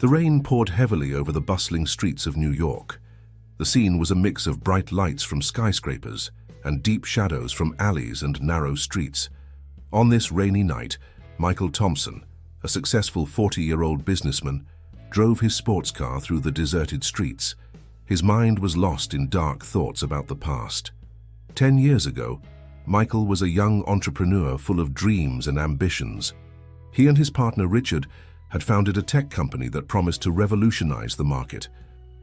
The rain poured heavily over the bustling streets of New York. The scene was a mix of bright lights from skyscrapers and deep shadows from alleys and narrow streets. On this rainy night, Michael Thompson, a successful 40-year-old businessman, drove his sports car through the deserted streets. His mind was lost in dark thoughts about the past. 10 years ago, Michael was a young entrepreneur full of dreams and ambitions. He and his partner Richard had founded a tech company that promised to revolutionize the market.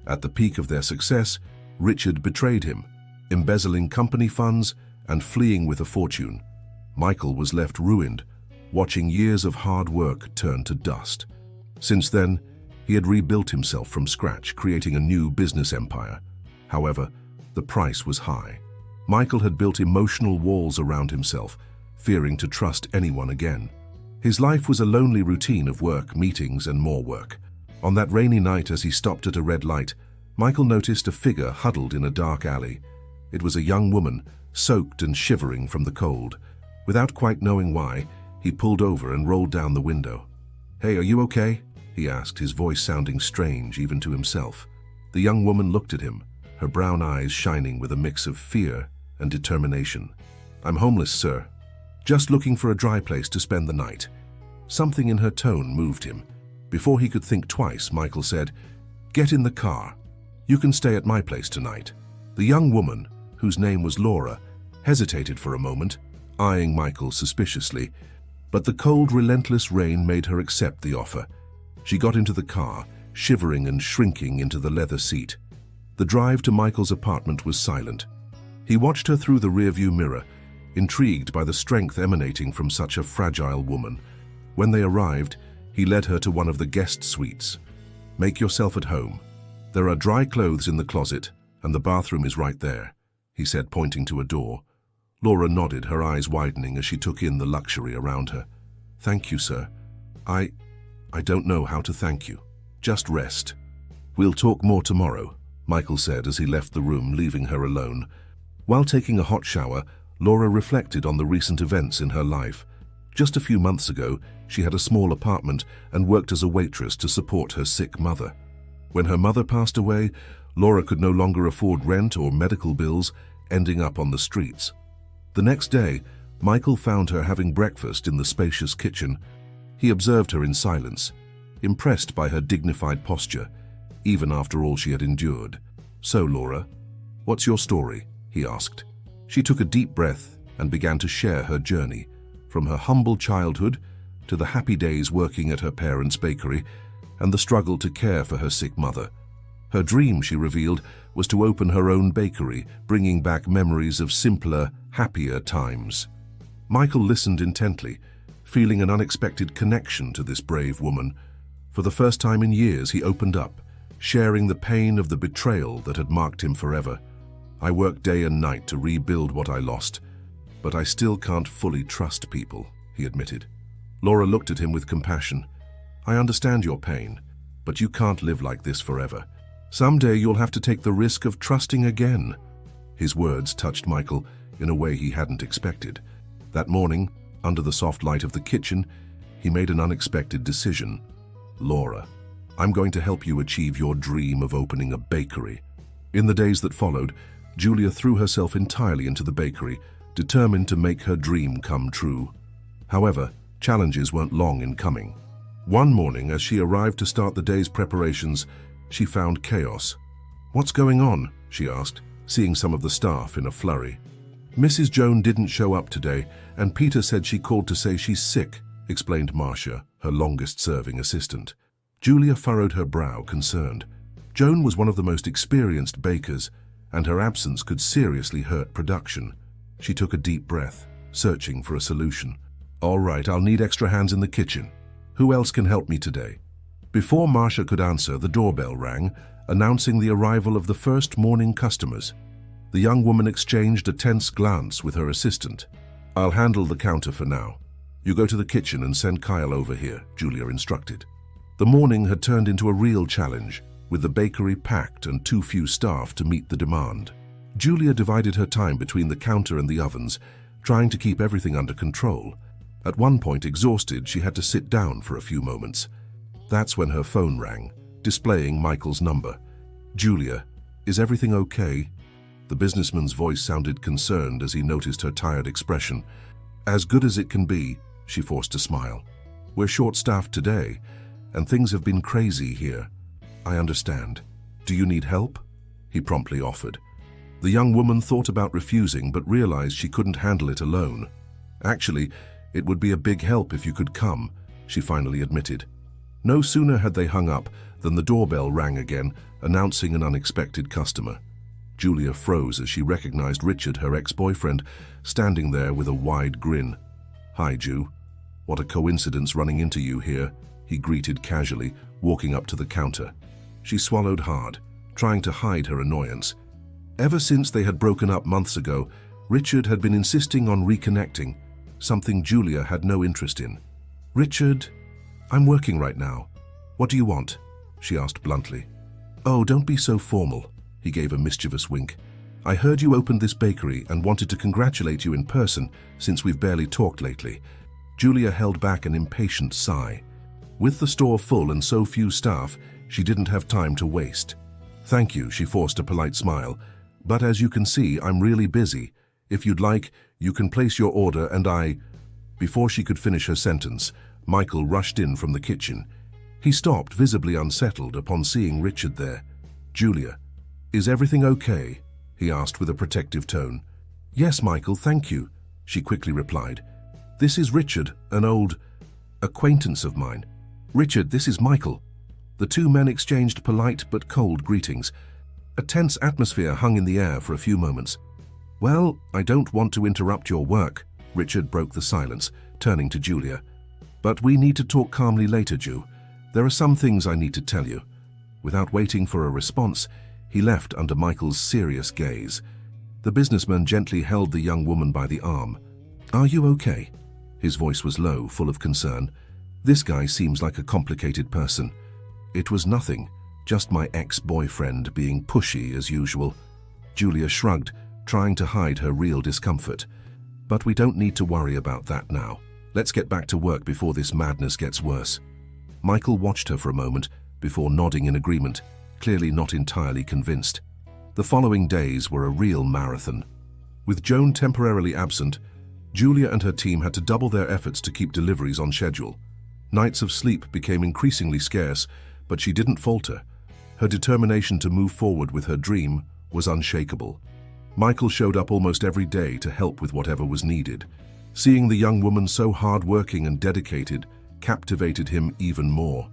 At the peak of their success, Richard betrayed him, embezzling company funds and fleeing with a fortune. Michael was left ruined, watching years of hard work turn to dust. Since then, he had rebuilt himself from scratch, creating a new business empire. However, the price was high. Michael had built emotional walls around himself, fearing to trust anyone again. His life was a lonely routine of work, meetings, and more work. On that rainy night, as he stopped at a red light, Michael noticed a figure huddled in a dark alley. It was a young woman, soaked and shivering from the cold. Without quite knowing why, he pulled over and rolled down the window. "Hey, are you okay?" he asked, his voice sounding strange even to himself. The young woman looked at him, her brown eyes shining with a mix of fear and determination. "I'm homeless, sir. Just looking for a dry place to spend the night." Something in her tone moved him. Before he could think twice, Michael said, "Get in the car. You can stay at my place tonight." The young woman, whose name was Laura, hesitated for a moment, eyeing Michael suspiciously, but the cold, relentless rain made her accept the offer. She got into the car, shivering and shrinking into the leather seat. The drive to Michael's apartment was silent. He watched her through the rearview mirror, intrigued by the strength emanating from such a fragile woman. When they arrived, he led her to one of the guest suites. "Make yourself at home. There are dry clothes in the closet, and the bathroom is right there," he said, pointing to a door. Laura nodded, her eyes widening as she took in the luxury around her. "Thank you, sir. I don't know how to thank you. Just rest." "We'll talk more tomorrow," Michael said as he left the room, leaving her alone. While taking a hot shower, Laura reflected on the recent events in her life. Just a few months ago, she had a small apartment and worked as a waitress to support her sick mother. When her mother passed away, Laura could no longer afford rent or medical bills, ending up on the streets. The next day, Michael found her having breakfast in the spacious kitchen. He observed her in silence, impressed by her dignified posture, even after all she had endured. "So, Laura, what's your story?" he asked. She took a deep breath and began to share her journey, from her humble childhood to the happy days working at her parents' bakery and the struggle to care for her sick mother. Her dream, she revealed, was to open her own bakery, bringing back memories of simpler, happier times. Michael listened intently, feeling an unexpected connection to this brave woman. For the first time in years, he opened up, sharing the pain of the betrayal that had marked him forever. "I work day and night to rebuild what I lost, but I still can't fully trust people," he admitted. Laura looked at him with compassion. "I understand your pain, but you can't live like this forever. Someday you'll have to take the risk of trusting again." His words touched Michael in a way he hadn't expected. That morning, under the soft light of the kitchen, he made an unexpected decision. "Laura, I'm going to help you achieve your dream of opening a bakery." In the days that followed, Julia threw herself entirely into the bakery, determined to make her dream come true. However, challenges weren't long in coming. One morning, as she arrived to start the day's preparations, she found chaos. "What's going on?" she asked, seeing some of the staff in a flurry. "Mrs. Joan didn't show up today, and Peter said she called to say she's sick," explained Marcia, her longest-serving assistant. Julia furrowed her brow, concerned. Joan was one of the most experienced bakers, and her absence could seriously hurt production. She took a deep breath, searching for a solution. "All right, I'll need extra hands in the kitchen. Who else can help me today?" Before Marcia could answer, the doorbell rang, announcing the arrival of the first morning customers. The young woman exchanged a tense glance with her assistant. "I'll handle the counter for now. You go to the kitchen and send Kyle over here," Julia instructed. The morning had turned into a real challenge, with the bakery packed and too few staff to meet the demand. Julia divided her time between the counter and the ovens, trying to keep everything under control. At one point, exhausted, she had to sit down for a few moments. That's when her phone rang, displaying Michael's number. "Julia, is everything okay?" The businessman's voice sounded concerned as he noticed her tired expression. "As good as it can be," she forced a smile. "We're short-staffed today, and things have been crazy here. I understand. Do you need help?" he promptly offered. The young woman thought about refusing but realized she couldn't handle it alone. "Actually, it would be a big help if you could come," she finally admitted. No sooner had they hung up than the doorbell rang again, announcing an unexpected customer. Julia froze as she recognized Richard, her ex-boyfriend, standing there with a wide grin. "Hi, Ju. What a coincidence running into you here," he greeted casually, walking up to the counter. She swallowed hard, trying to hide her annoyance. Ever since they had broken up months ago, Richard had been insisting on reconnecting, something Julia had no interest in. "Richard, I'm working right now. What do you want?" she asked bluntly. "Oh, don't be so formal," he gave a mischievous wink. "I heard you opened this bakery and wanted to congratulate you in person since we've barely talked lately." Julia held back an impatient sigh. With the store full and so few staff, she didn't have time to waste. "Thank you," she forced a polite smile. "But as you can see, I'm really busy. If you'd like, you can place your order and I—" Before she could finish her sentence, Michael rushed in from the kitchen. He stopped, visibly unsettled, upon seeing Richard there. "Julia, is everything okay?" he asked with a protective tone. "Yes, Michael, thank you," she quickly replied. "This is Richard, an old acquaintance of mine." "Richard, this is Michael." The two men exchanged polite but cold greetings. A tense atmosphere hung in the air for a few moments. "Well, I don't want to interrupt your work," Richard broke the silence, turning to Julia. "But we need to talk calmly later, Ju. There are some things I need to tell you." Without waiting for a response, he left under Michael's serious gaze. The businessman gently held the young woman by the arm. "Are you okay?" His voice was low, full of concern. "This guy seems like a complicated person." "It was nothing, just my ex-boyfriend being pushy as usual." Julia shrugged, trying to hide her real discomfort. "But we don't need to worry about that now. Let's get back to work before this madness gets worse." Michael watched her for a moment before nodding in agreement, clearly not entirely convinced. The following days were a real marathon. With Joan temporarily absent, Julia and her team had to double their efforts to keep deliveries on schedule. Nights of sleep became increasingly scarce, but she didn't falter. Her determination to move forward with her dream was unshakable. Michael showed up almost every day to help with whatever was needed. Seeing the young woman so hard-working and dedicated captivated him even more.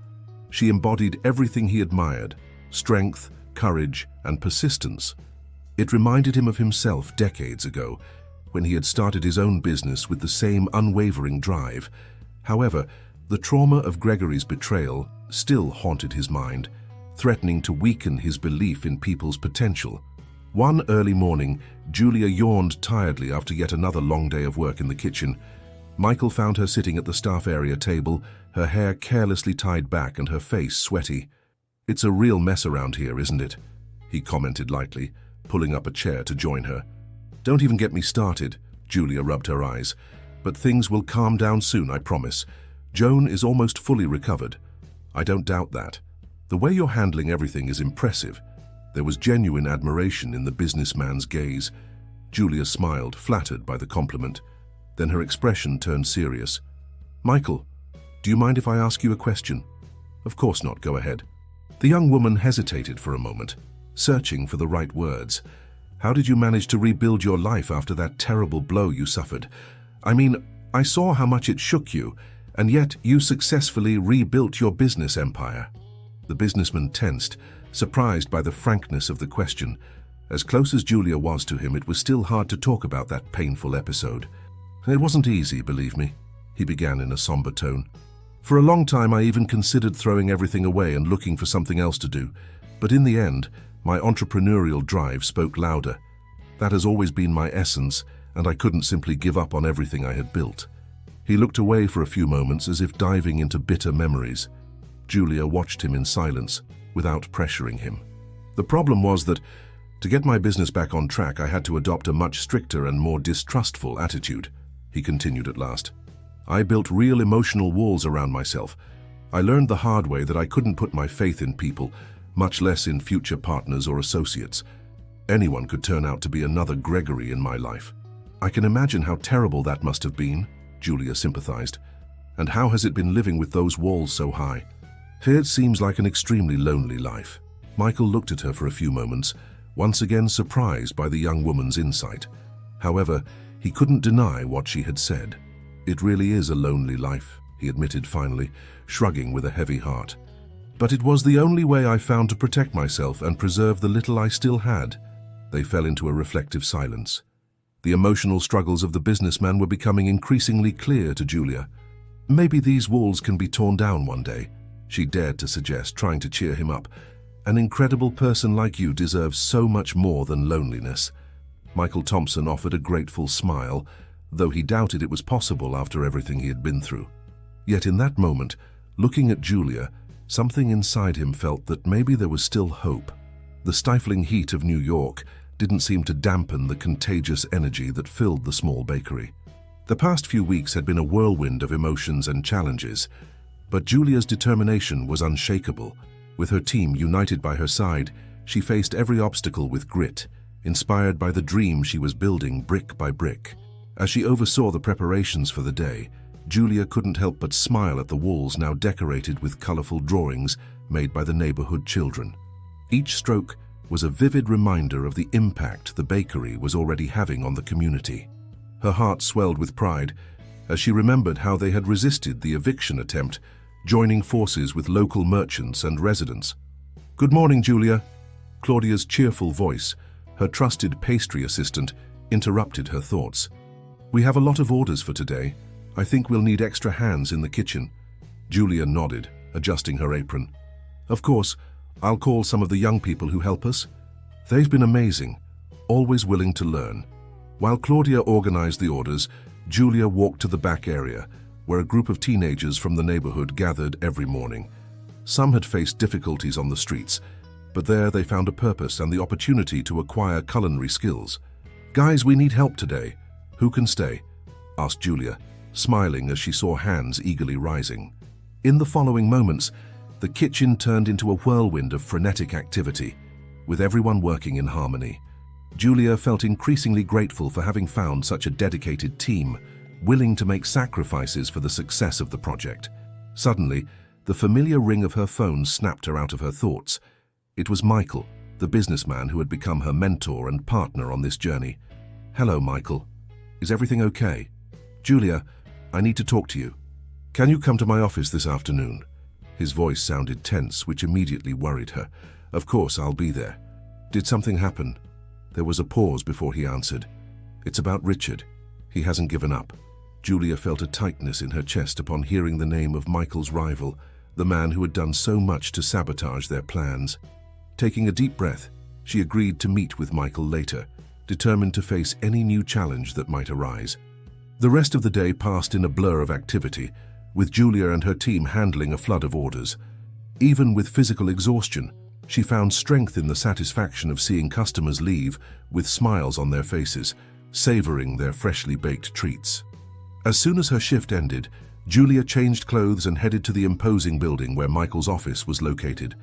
She embodied everything he admired: strength, courage, and persistence. It reminded him of himself decades ago, when he had started his own business with the same unwavering drive. However, the trauma of Gregory's betrayal still haunted his mind, threatening to weaken his belief in people's potential. One early morning, Julia yawned tiredly after yet another long day of work in the kitchen. Michael found her sitting at the staff area table, her hair carelessly tied back and her face sweaty. "It's a real mess around here, isn't it?" he commented lightly, pulling up a chair to join her. "Don't even get me started," Julia rubbed her eyes. "But things will calm down soon, I promise. Joan is almost fully recovered." "I don't doubt that. The way you're handling everything is impressive." There was genuine admiration in the businessman's gaze. Julia smiled, flattered by the compliment. Then her expression turned serious. "Michael, do you mind if I ask you a question?" "Of course not, go ahead." The young woman hesitated for a moment, searching for the right words. "How did you manage to rebuild your life after that terrible blow you suffered? I mean, I saw how much it shook you, and yet you successfully rebuilt your business empire." The businessman tensed, surprised by the frankness of the question. As close as Julia was to him, it was still hard to talk about that painful episode. "It wasn't easy, believe me," he began in a somber tone. "For a long time I even considered throwing everything away and looking for something else to do. But in the end, my entrepreneurial drive spoke louder. That has always been my essence, and I couldn't simply give up on everything I had built." He looked away for a few moments as if diving into bitter memories. Julia watched him in silence, without pressuring him. "The problem was that, to get my business back on track, I had to adopt a much stricter and more distrustful attitude," he continued at last. "I built real emotional walls around myself. I learned the hard way that I couldn't put my faith in people, much less in future partners or associates. Anyone could turn out to be another Gregory in my life. I can imagine how terrible that must have been, Julia sympathized. And how has it been living with those walls so high? It seems like an extremely lonely life. Michael looked at her for a few moments, once again surprised by the young woman's insight. However, he couldn't deny what she had said. It really is a lonely life, he admitted finally, shrugging with a heavy heart. But it was the only way I found to protect myself and preserve the little I still had. They fell into a reflective silence. The emotional struggles of the businessman were becoming increasingly clear to Julia. Maybe these walls can be torn down one day, she dared to suggest, trying to cheer him up. An incredible person like you deserves so much more than loneliness. Michael Thompson offered a grateful smile, though he doubted it was possible after everything he had been through. Yet in that moment, looking at Julia, something inside him felt that maybe there was still hope. The stifling heat of New York didn't seem to dampen the contagious energy that filled the small bakery. The past few weeks had been a whirlwind of emotions and challenges, but Julia's determination was unshakable. With her team united by her side, she faced every obstacle with grit, inspired by the dream she was building brick by brick. As she oversaw the preparations for the day, Julia couldn't help but smile at the walls now decorated with colorful drawings made by the neighborhood children. Each stroke was a vivid reminder of the impact the bakery was already having on the community. Her heart swelled with pride as she remembered how they had resisted the eviction attempt, joining forces with local merchants and residents. "Good morning, Julia." Claudia's cheerful voice, her trusted pastry assistant, interrupted her thoughts. "We have a lot of orders for today. I think we'll need extra hands in the kitchen." Julia nodded, adjusting her apron. "Of course, I'll call some of the young people who help us. They've been amazing, always willing to learn." While Claudia organized the orders, Julia walked to the back area, where a group of teenagers from the neighborhood gathered every morning. Some had faced difficulties on the streets, but there they found a purpose and the opportunity to acquire culinary skills. "Guys, we need help today. Who can stay?" asked Julia, smiling as she saw hands eagerly rising. In the following moments, the kitchen turned into a whirlwind of frenetic activity, with everyone working in harmony. Julia felt increasingly grateful for having found such a dedicated team, willing to make sacrifices for the success of the project. Suddenly, the familiar ring of her phone snapped her out of her thoughts. It was Michael, the businessman who had become her mentor and partner on this journey. "Hello, Michael. Is everything okay?" "Julia, I need to talk to you. Can you come to my office this afternoon?" His voice sounded tense, which immediately worried her. "Of course, I'll be there. Did something happen?" There was a pause before he answered. "It's about Richard. He hasn't given up." Julia felt a tightness in her chest upon hearing the name of Michael's rival, the man who had done so much to sabotage their plans. Taking a deep breath, she agreed to meet with Michael later, determined to face any new challenge that might arise. The rest of the day passed in a blur of activity, with Julia and her team handling a flood of orders. Even with physical exhaustion, she found strength in the satisfaction of seeing customers leave with smiles on their faces, savoring their freshly baked treats. As soon as her shift ended, Julia changed clothes and headed to the imposing building where Michael's office was located.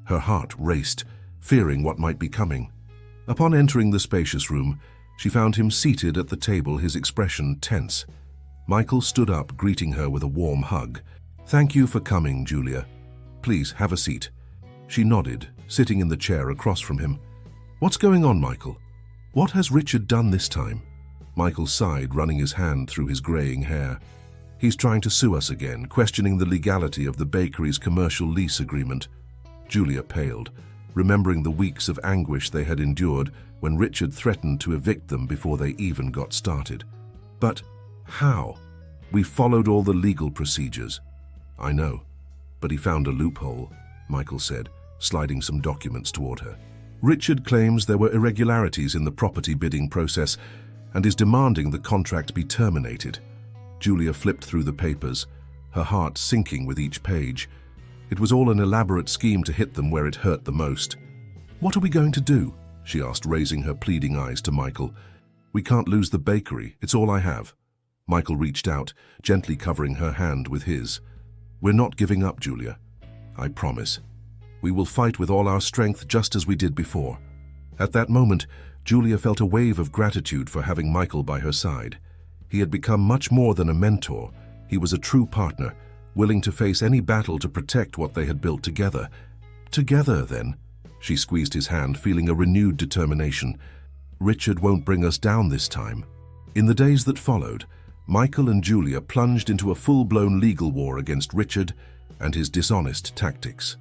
Her heart raced, fearing what might be coming. Upon entering the spacious room, she found him seated at the table, his expression tense. Michael stood up, greeting her with a warm hug. "Thank you for coming, Julia. Please have a seat." She nodded, sitting in the chair across from him. "What's going on, Michael? What has Richard done this time?" Michael sighed, running his hand through his graying hair. "He's trying to sue us again, questioning the legality of the bakery's commercial lease agreement." Julia paled, remembering the weeks of anguish they had endured when Richard threatened to evict them before they even got started. "But how? We followed all the legal procedures." "I know, but he found a loophole," Michael said, sliding some documents toward her. "Richard claims there were irregularities in the property bidding process and is demanding the contract be terminated." Julia flipped through the papers, her heart sinking with each page. It was all an elaborate scheme to hit them where it hurt the most. "What are we going to do?" she asked, raising her pleading eyes to Michael. "We can't lose the bakery. It's all I have." Michael reached out, gently covering her hand with his. "We're not giving up, Julia. I promise. We will fight with all our strength just as we did before." At that moment, Julia felt a wave of gratitude for having Michael by her side. He had become much more than a mentor. He was a true partner, willing to face any battle to protect what they had built together. "Together, then." She squeezed his hand, feeling a renewed determination. "Richard won't bring us down this time." In the days that followed, Michael and Julia plunged into a full-blown legal war against Richard and his dishonest tactics.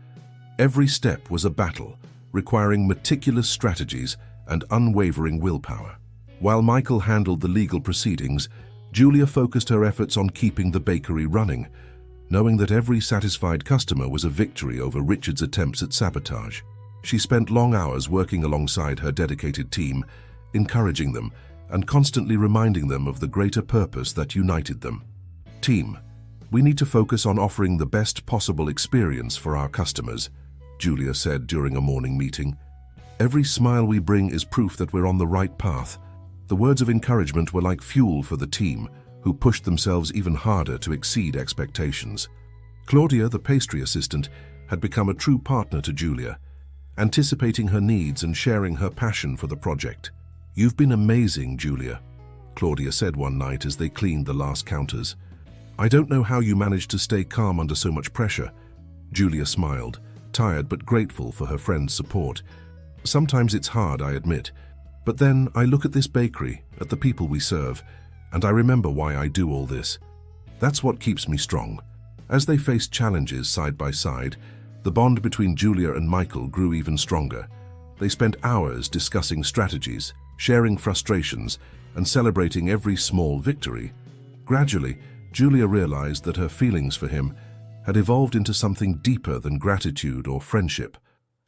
Every step was a battle, requiring meticulous strategies and unwavering willpower. While Michael handled the legal proceedings, Julia focused her efforts on keeping the bakery running, knowing that every satisfied customer was a victory over Richard's attempts at sabotage. She spent long hours working alongside her dedicated team, encouraging them and constantly reminding them of the greater purpose that united them. "Team, we need to focus on offering the best possible experience for our customers," Julia said during a morning meeting. "Every smile we bring is proof that we're on the right path." The words of encouragement were like fuel for the team, who pushed themselves even harder to exceed expectations. Claudia, the pastry assistant, had become a true partner to Julia, anticipating her needs and sharing her passion for the project. "You've been amazing, Julia," Claudia said one night as they cleaned the last counters. "I don't know how you managed to stay calm under so much pressure." Julia smiled, tired but grateful for her friend's support. "Sometimes it's hard, I admit. But then I look at this bakery, at the people we serve, and I remember why I do all this. That's what keeps me strong." As they faced challenges side by side, the bond between Julia and Michael grew even stronger. They spent hours discussing strategies, sharing frustrations, and celebrating every small victory. Gradually, Julia realized that her feelings for him had evolved into something deeper than gratitude or friendship.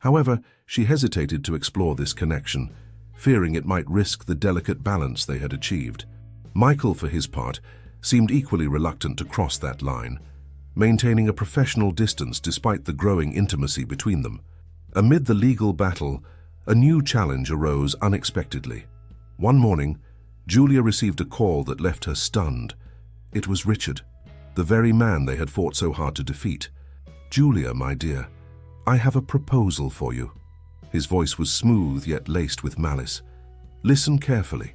However, she hesitated to explore this connection, fearing it might risk the delicate balance they had achieved. Michael, for his part, seemed equally reluctant to cross that line, maintaining a professional distance despite the growing intimacy between them. Amid the legal battle, a new challenge arose unexpectedly. One morning, Julia received a call that left her stunned. It was Richard, the very man they had fought so hard to defeat. "Julia, my dear, I have a proposal for you." His voice was smooth yet laced with malice. "Listen carefully."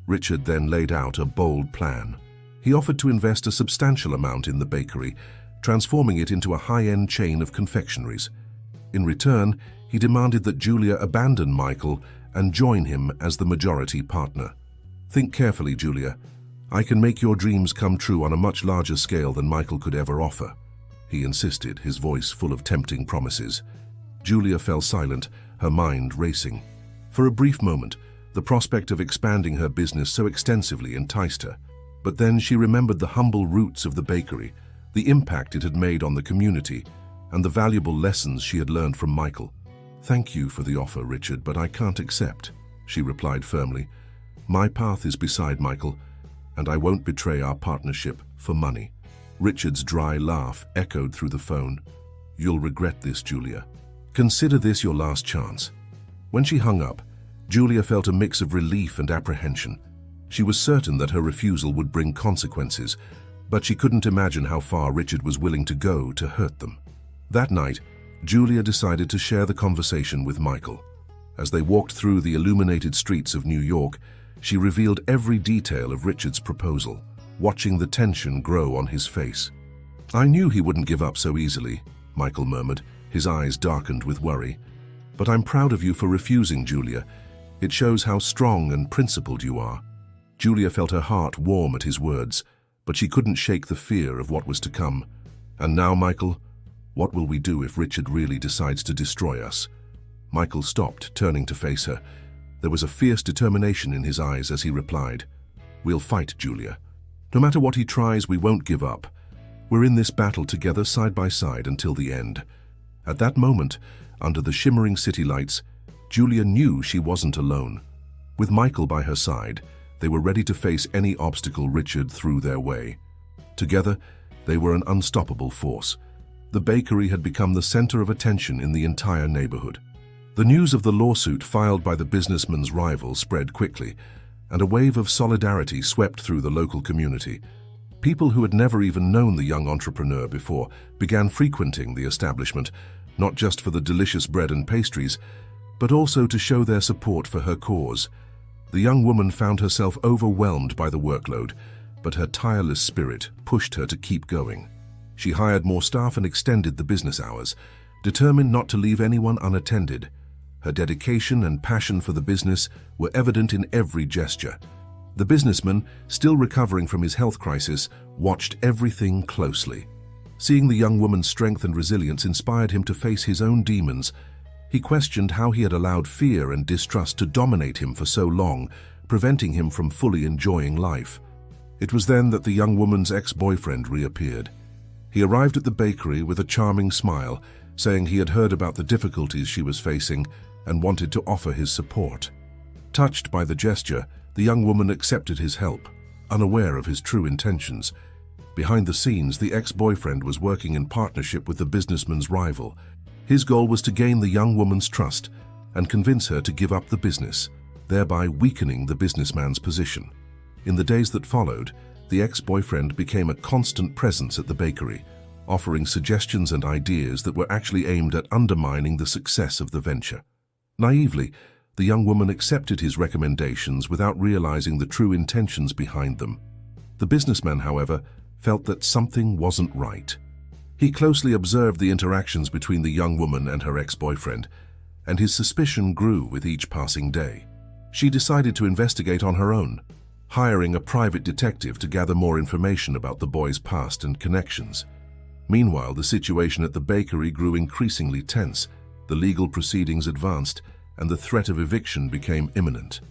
Richard then laid out a bold plan. He offered to invest a substantial amount in the bakery, transforming it into a high-end chain of confectionaries. In return, he demanded that Julia abandon Michael and join him as the majority partner. "Think carefully, Julia. I can make your dreams come true on a much larger scale than Michael could ever offer," he insisted, his voice full of tempting promises. Julia fell silent, her mind racing. For a brief moment, the prospect of expanding her business so extensively enticed her. But then she remembered the humble roots of the bakery, the impact it had made on the community, and the valuable lessons she had learned from Michael. "Thank you for the offer, Richard, but I can't accept," she replied firmly. "My path is beside Michael, and I won't betray our partnership for money." Richard's dry laugh echoed through the phone. "You'll regret this, Julia. Consider this your last chance." When she hung up, Julia felt a mix of relief and apprehension. She was certain that her refusal would bring consequences, but she couldn't imagine how far Richard was willing to go to hurt them. That night, Julia decided to share the conversation with Michael. As they walked through the illuminated streets of New York, she revealed every detail of Richard's proposal, watching the tension grow on his face. "I knew he wouldn't give up so easily," Michael murmured, his eyes darkened with worry. "But I'm proud of you for refusing, Julia. It shows how strong and principled you are." Julia felt her heart warm at his words, but she couldn't shake the fear of what was to come. "And now, Michael, what will we do if Richard really decides to destroy us?" Michael stopped, turning to face her. There was a fierce determination in his eyes as he replied, "We'll fight, Julia. No matter what he tries, we won't give up. We're in this battle together side by side until the end." At that moment, under the shimmering city lights, Julia knew she wasn't alone. With Michael by her side, they were ready to face any obstacle Richard threw their way. Together, they were an unstoppable force. The bakery had become the center of attention in the entire neighborhood. The news of the lawsuit filed by the businessman's rival spread quickly, and a wave of solidarity swept through the local community. People who had never even known the young entrepreneur before began frequenting the establishment, not just for the delicious bread and pastries, but also to show their support for her cause. The young woman found herself overwhelmed by the workload, but her tireless spirit pushed her to keep going. She hired more staff and extended the business hours, determined not to leave anyone unattended. Her dedication and passion for the business were evident in every gesture. The businessman, still recovering from his health crisis, watched everything closely. Seeing the young woman's strength and resilience inspired him to face his own demons. He questioned how he had allowed fear and distrust to dominate him for so long, preventing him from fully enjoying life. It was then that the young woman's ex-boyfriend reappeared. He arrived at the bakery with a charming smile, saying he had heard about the difficulties she was facing and wanted to offer his support. Touched by the gesture, the young woman accepted his help, unaware of his true intentions. Behind the scenes, the ex-boyfriend was working in partnership with the businessman's rival. His goal was to gain the young woman's trust and convince her to give up the business, thereby weakening the businessman's position. In the days that followed, the ex-boyfriend became a constant presence at the bakery, offering suggestions and ideas that were actually aimed at undermining the success of the venture. Naively, the young woman accepted his recommendations without realizing the true intentions behind them. The businessman, however, felt that something wasn't right. He closely observed the interactions between the young woman and her ex-boyfriend, and his suspicion grew with each passing day. She decided to investigate on her own, hiring a private detective to gather more information about the boy's past and connections. Meanwhile, the situation at the bakery grew increasingly tense. The legal proceedings advanced, and the threat of eviction became imminent.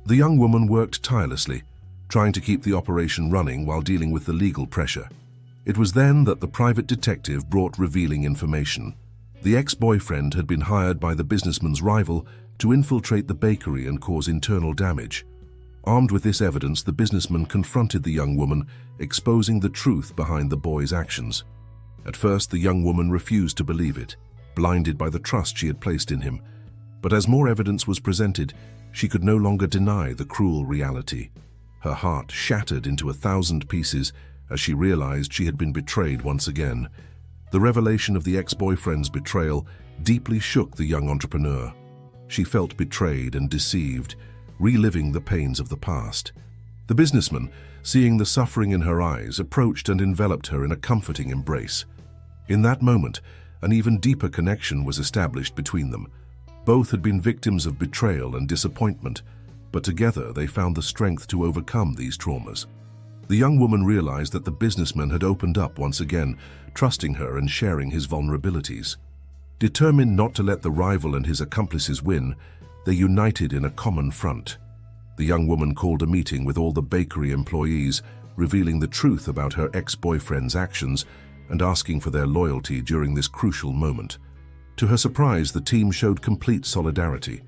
The young woman worked tirelessly, trying to keep the operation running while dealing with the legal pressure. It was then that the private detective brought revealing information. The ex-boyfriend had been hired by the businessman's rival to infiltrate the bakery and cause internal damage. Armed with this evidence, the businessman confronted the young woman, exposing the truth behind the boy's actions. At first, the young woman refused to believe it, blinded by the trust she had placed in him. But as more evidence was presented, she could no longer deny the cruel reality. Her heart shattered into 1,000 pieces as she realized she had been betrayed once again. The revelation of the ex-boyfriend's betrayal deeply shook the young entrepreneur. She felt betrayed and deceived, reliving the pains of the past. The businessman, seeing the suffering in her eyes, approached and enveloped her in a comforting embrace. In that moment, an even deeper connection was established between them. Both had been victims of betrayal and disappointment, but together they found the strength to overcome these traumas. The young woman realized that the businessman had opened up once again, trusting her and sharing his vulnerabilities. Determined not to let the rival and his accomplices win, they united in a common front. The young woman called a meeting with all the bakery employees, revealing the truth about her ex-boyfriend's actions and asking for their loyalty during this crucial moment. To her surprise, the team showed complete solidarity.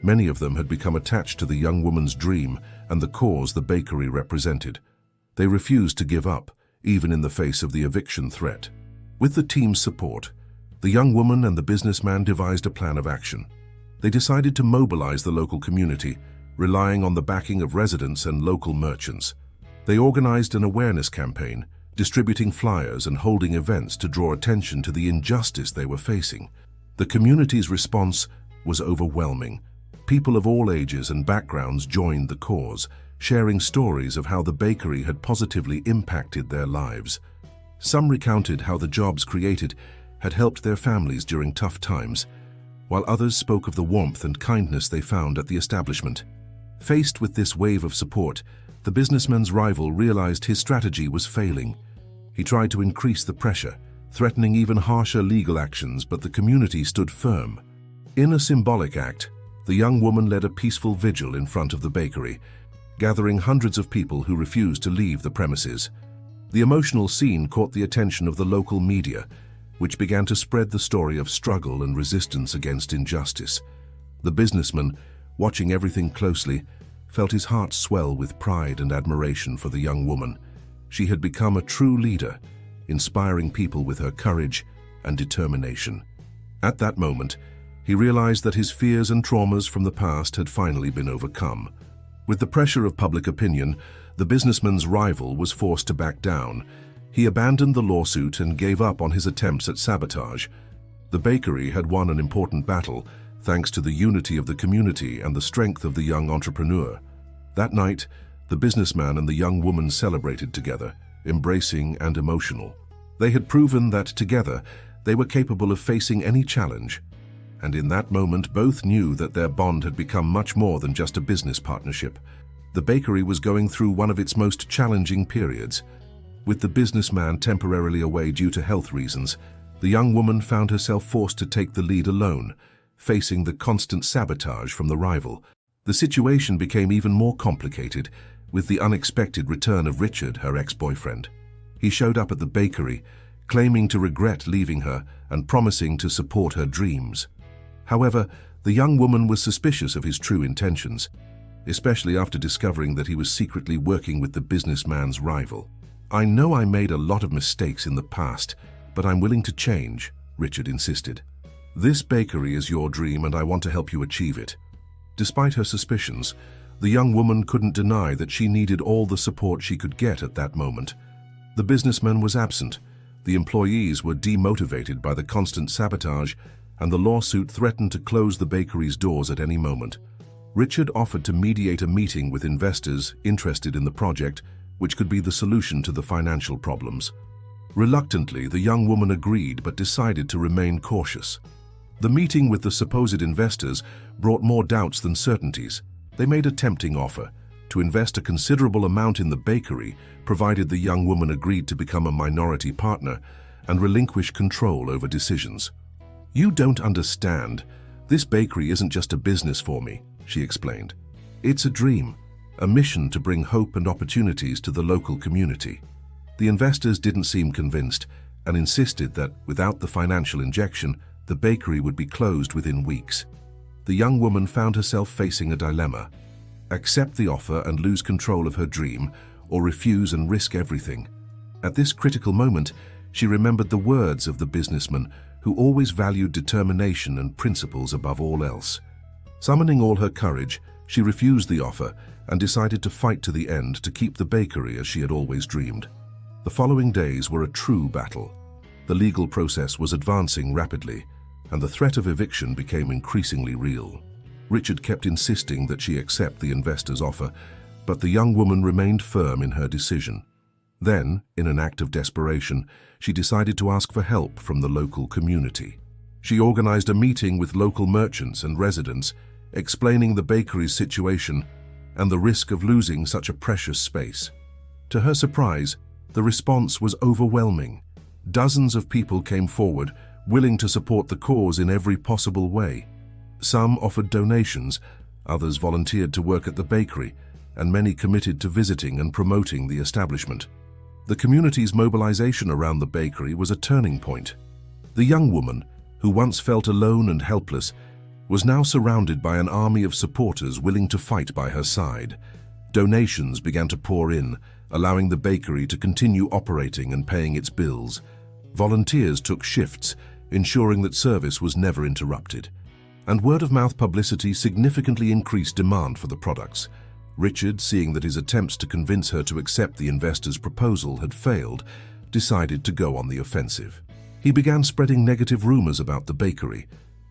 Many of them had become attached to the young woman's dream and the cause the bakery represented. They refused to give up, even in the face of the eviction threat. With the team's support, the young woman and the businessman devised a plan of action. They decided to mobilize the local community, relying on the backing of residents and local merchants. They organized an awareness campaign, distributing flyers and holding events to draw attention to the injustice they were facing. The community's response was overwhelming. People of all ages and backgrounds joined the cause, sharing stories of how the bakery had positively impacted their lives. Some recounted how the jobs created had helped their families during tough times, while others spoke of the warmth and kindness they found at the establishment. Faced with this wave of support, the businessman's rival realized his strategy was failing. He tried to increase the pressure, threatening even harsher legal actions, but the community stood firm. In a symbolic act, the young woman led a peaceful vigil in front of the bakery, gathering hundreds of people who refused to leave the premises. The emotional scene caught the attention of the local media, which began to spread the story of struggle and resistance against injustice. The businessman, watching everything closely, felt his heart swell with pride and admiration for the young woman. She had become a true leader, inspiring people with her courage and determination. At that moment, he realized that his fears and traumas from the past had finally been overcome. With the pressure of public opinion, the businessman's rival was forced to back down. He abandoned the lawsuit and gave up on his attempts at sabotage. The bakery had won an important battle, thanks to the unity of the community and the strength of the young entrepreneur. That night, the businessman and the young woman celebrated together, embracing and emotional. They had proven that together they were capable of facing any challenge. And in that moment, both knew that their bond had become much more than just a business partnership. The bakery was going through one of its most challenging periods. With the businessman temporarily away due to health reasons, the young woman found herself forced to take the lead alone, facing the constant sabotage from the rival. The situation became even more complicated with the unexpected return of Richard, her ex-boyfriend. He showed up at the bakery, claiming to regret leaving her and promising to support her dreams. However, the young woman was suspicious of his true intentions, especially after discovering that he was secretly working with the businessman's rival. "I know I made a lot of mistakes in the past, but I'm willing to change," Richard insisted. "This bakery is your dream and I want to help you achieve it." Despite her suspicions, the young woman couldn't deny that she needed all the support she could get at that moment. The businessman was absent, the employees were demotivated by the constant sabotage, and the lawsuit threatened to close the bakery's doors at any moment. Richard offered to mediate a meeting with investors interested in the project, which could be the solution to the financial problems. Reluctantly, the young woman agreed but decided to remain cautious. The meeting with the supposed investors brought more doubts than certainties. They made a tempting offer to invest a considerable amount in the bakery, provided the young woman agreed to become a minority partner and relinquish control over decisions. "You don't understand. This bakery isn't just a business for me," she explained. "It's a dream, a mission to bring hope and opportunities to the local community." The investors didn't seem convinced and insisted that without the financial injection, the bakery would be closed within weeks. The young woman found herself facing a dilemma: accept the offer and lose control of her dream, or refuse and risk everything. At this critical moment, she remembered the words of the businessman who always valued determination and principles above all else. Summoning all her courage, she refused the offer and decided to fight to the end to keep the bakery as she had always dreamed. The following days were a true battle. The legal process was advancing rapidly, and the threat of eviction became increasingly real. Richard kept insisting that she accept the investor's offer, but the young woman remained firm in her decision. Then, in an act of desperation, she decided to ask for help from the local community. She organized a meeting with local merchants and residents, explaining the bakery's situation and the risk of losing such a precious space. To her surprise, the response was overwhelming. Dozens of people came forward, willing to support the cause in every possible way. Some offered donations, others volunteered to work at the bakery, and many committed to visiting and promoting the establishment. The community's mobilization around the bakery was a turning point. The young woman, who once felt alone and helpless, was now surrounded by an army of supporters willing to fight by her side. Donations began to pour in, allowing the bakery to continue operating and paying its bills. Volunteers took shifts, ensuring that service was never interrupted. And word-of-mouth publicity significantly increased demand for the products. Richard, seeing that his attempts to convince her to accept the investor's proposal had failed, decided to go on the offensive. He began spreading negative rumors about the bakery,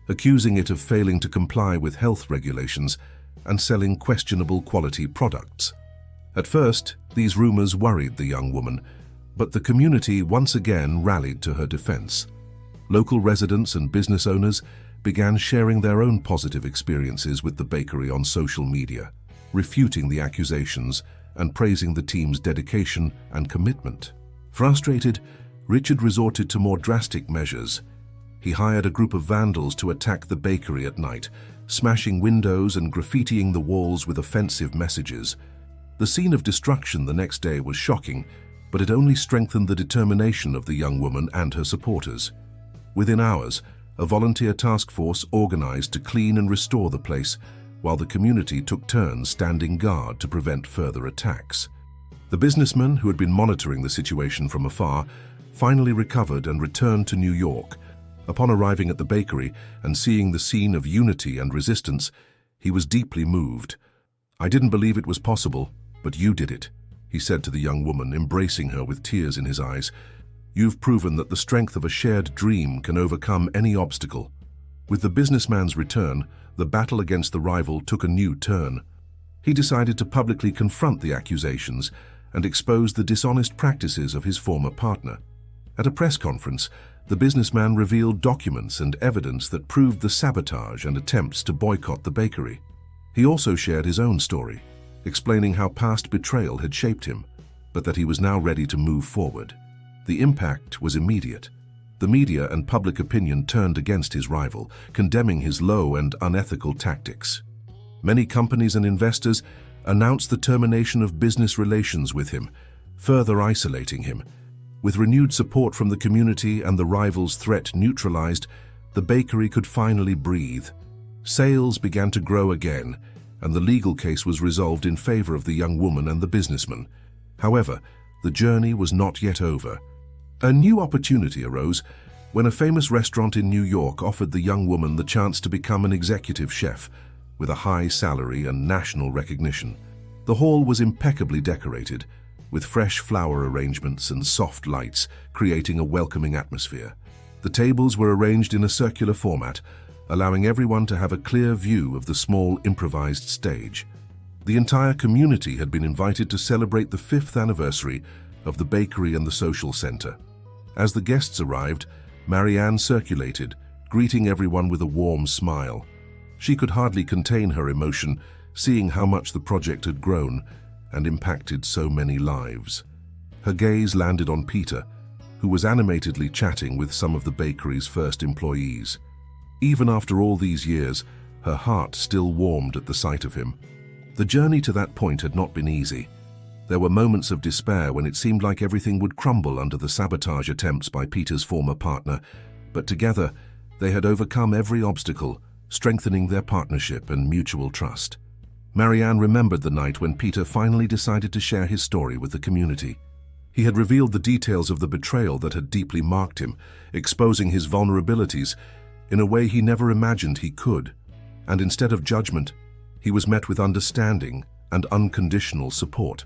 accusing it of failing to comply with health regulations and selling questionable quality products. At first, these rumors worried the young woman, but the community once again rallied to her defense. Local residents and business owners began sharing their own positive experiences with the bakery on social media, refuting the accusations and praising the team's dedication and commitment. Frustrated, Richard resorted to more drastic measures. He hired a group of vandals to attack the bakery at night, smashing windows and graffitiing the walls with offensive messages. The scene of destruction the next day was shocking, but it only strengthened the determination of the young woman and her supporters. Within hours, a volunteer task force organized to clean and restore the place, while the community took turns standing guard to prevent further attacks. The businessman, who had been monitoring the situation from afar, finally recovered and returned to New York. Upon arriving at the bakery and seeing the scene of unity and resistance, he was deeply moved. "I didn't believe it was possible, but you did it," he said to the young woman, embracing her with tears in his eyes. "You've proven that the strength of a shared dream can overcome any obstacle." With the businessman's return, the battle against the rival took a new turn. He decided to publicly confront the accusations and expose the dishonest practices of his former partner. At a press conference, the businessman revealed documents and evidence that proved the sabotage and attempts to boycott the bakery. He also shared his own story, explaining how past betrayal had shaped him, but that he was now ready to move forward. The impact was immediate. The media and public opinion turned against his rival, condemning his low and unethical tactics. Many companies and investors announced the termination of business relations with him, further isolating him. With renewed support from the community and the rival's threat neutralized, the bakery could finally breathe. Sales began to grow again, and the legal case was resolved in favor of the young woman and the businessman. However, the journey was not yet over. A new opportunity arose when a famous restaurant in New York offered the young woman the chance to become an executive chef, with a high salary and national recognition. The hall was impeccably decorated, with fresh flower arrangements and soft lights, creating a welcoming atmosphere. The tables were arranged in a circular format, allowing everyone to have a clear view of the small improvised stage. The entire community had been invited to celebrate the 5th anniversary of the bakery and the social center. As the guests arrived, Marianne circulated, greeting everyone with a warm smile. She could hardly contain her emotion, seeing how much the project had grown and impacted so many lives. Her gaze landed on Peter, who was animatedly chatting with some of the bakery's first employees. Even after all these years, her heart still warmed at the sight of him. The journey to that point had not been easy. There were moments of despair when it seemed like everything would crumble under the sabotage attempts by Peter's former partner, but together they had overcome every obstacle, strengthening their partnership and mutual trust. Marianne remembered the night when Peter finally decided to share his story with the community. He had revealed the details of the betrayal that had deeply marked him, exposing his vulnerabilities in a way he never imagined he could. And instead of judgment, he was met with understanding and unconditional support.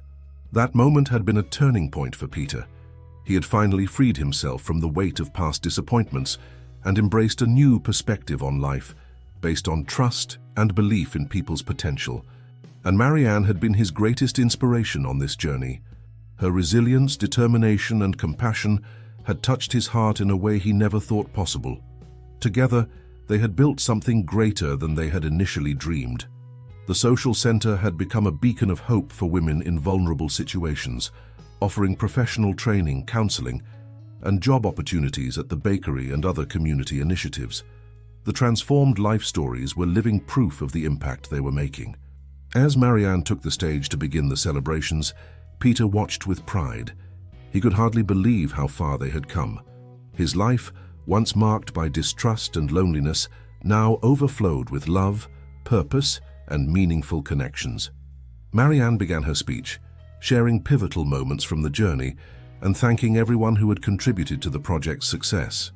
That moment had been a turning point for Peter. He had finally freed himself from the weight of past disappointments and embraced a new perspective on life, based on trust and belief in people's potential. And Marianne had been his greatest inspiration on this journey. Her resilience, determination, and compassion had touched his heart in a way he never thought possible. Together, they had built something greater than they had initially dreamed. The social center had become a beacon of hope for women in vulnerable situations, offering professional training, counseling, and job opportunities at the bakery and other community initiatives. The transformed life stories were living proof of the impact they were making. As Marianne took the stage to begin the celebrations, Peter watched with pride. He could hardly believe how far they had come. His life, once marked by distrust and loneliness, now overflowed with love, purpose, and meaningful connections. Marianne began her speech, sharing pivotal moments from the journey and thanking everyone who had contributed to the project's success.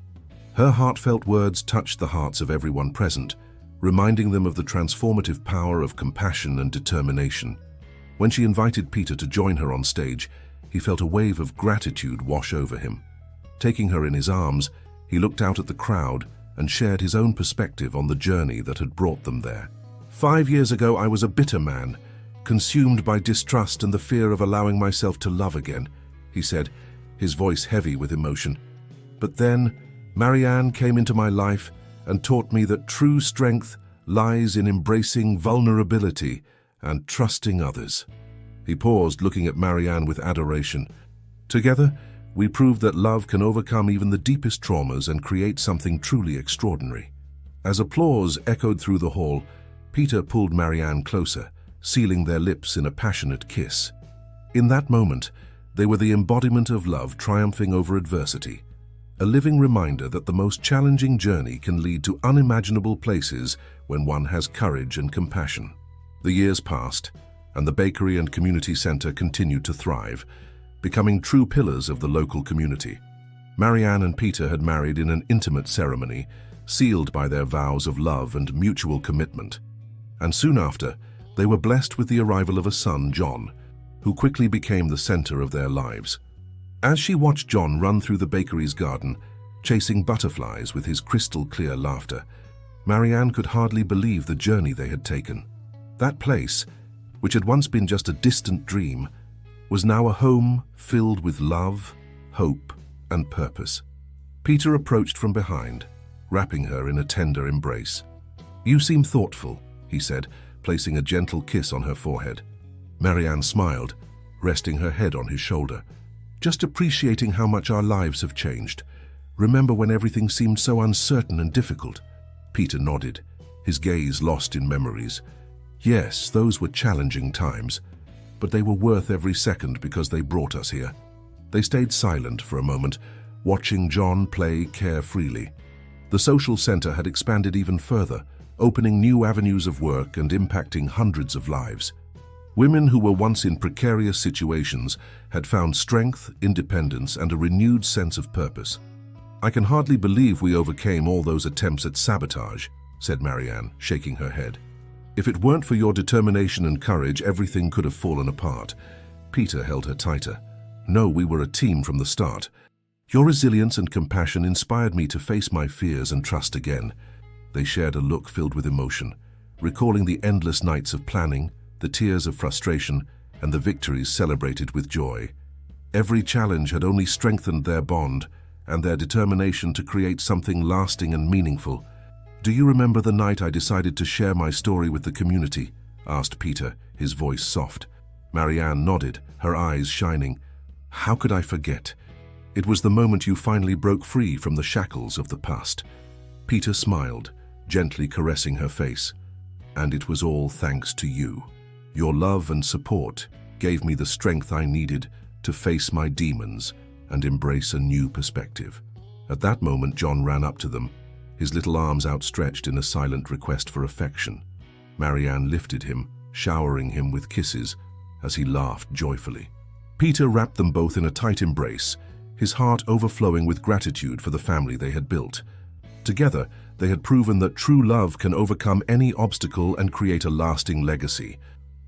Her heartfelt words touched the hearts of everyone present, reminding them of the transformative power of compassion and determination. When she invited Peter to join her on stage, he felt a wave of gratitude wash over him. Taking her in his arms, he looked out at the crowd and shared his own perspective on the journey that had brought them there. 5 years ago, I was a bitter man, consumed by distrust and the fear of allowing myself to love again, he said, his voice heavy with emotion. But then, Marianne came into my life and taught me that true strength lies in embracing vulnerability and trusting others. He paused, looking at Marianne with adoration. Together, we proved that love can overcome even the deepest traumas and create something truly extraordinary. As applause echoed through the hall, Peter pulled Marianne closer, sealing their lips in a passionate kiss. In that moment, they were the embodiment of love triumphing over adversity, a living reminder that the most challenging journey can lead to unimaginable places when one has courage and compassion. The years passed, and the bakery and community center continued to thrive, becoming true pillars of the local community. Marianne and Peter had married in an intimate ceremony, sealed by their vows of love and mutual commitment. And soon after, They were blessed with the arrival of a son, John, who quickly became the center of their lives. As she watched John run through the bakery's garden, chasing butterflies with his crystal-clear laughter, Marianne could hardly believe the journey they had taken. That place, which had once been just a distant dream, was now a home filled with love, hope, and purpose. Peter approached from behind, wrapping her in a tender embrace. "You seem thoughtful," he said, placing a gentle kiss on her forehead. Marianne smiled, resting her head on his shoulder. "Just appreciating how much our lives have changed. Remember when everything seemed so uncertain and difficult?" Peter nodded, his gaze lost in memories. "Yes, those were challenging times, but they were worth every second because they brought us here." They stayed silent for a moment, watching John play carefreely. The social center had expanded even further, opening new avenues of work and impacting hundreds of lives. Women who were once in precarious situations had found strength, independence, and a renewed sense of purpose. "I can hardly believe we overcame all those attempts at sabotage," said Marianne, shaking her head. "If it weren't for your determination and courage, everything could have fallen apart." Peter held her tighter. "No, we were a team from the start. Your resilience and compassion inspired me to face my fears and trust again." They shared a look filled with emotion, recalling the endless nights of planning, the tears of frustration, and the victories celebrated with joy. Every challenge had only strengthened their bond and their determination to create something lasting and meaningful. "Do you remember the night I decided to share my story with the community?" asked Peter, his voice soft. Marianne nodded, her eyes shining. "How could I forget? It was the moment you finally broke free from the shackles of the past." Peter smiled, gently caressing her face. "And it was all thanks to you. Your love and support gave me the strength I needed to face my demons and embrace a new perspective." At that moment, John ran up to them, his little arms outstretched in a silent request for affection. Marianne lifted him, showering him with kisses as he laughed joyfully. Peter wrapped them both in a tight embrace, his heart overflowing with gratitude for the family they had built. Together, they had proven that true love can overcome any obstacle and create a lasting legacy.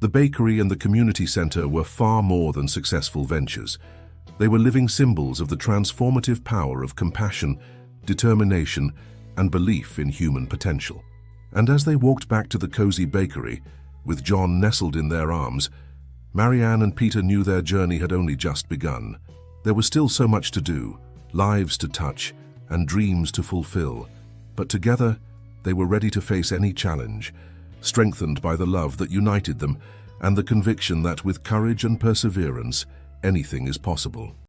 The bakery and the community center were far more than successful ventures. They were living symbols of the transformative power of compassion, determination, and belief in human potential. And as they walked back to the cozy bakery, with John nestled in their arms, Marianne and Peter knew their journey had only just begun. There was still so much to do, lives to touch, and dreams to fulfill. But together, they were ready to face any challenge, strengthened by the love that united them and the conviction that with courage and perseverance, anything is possible.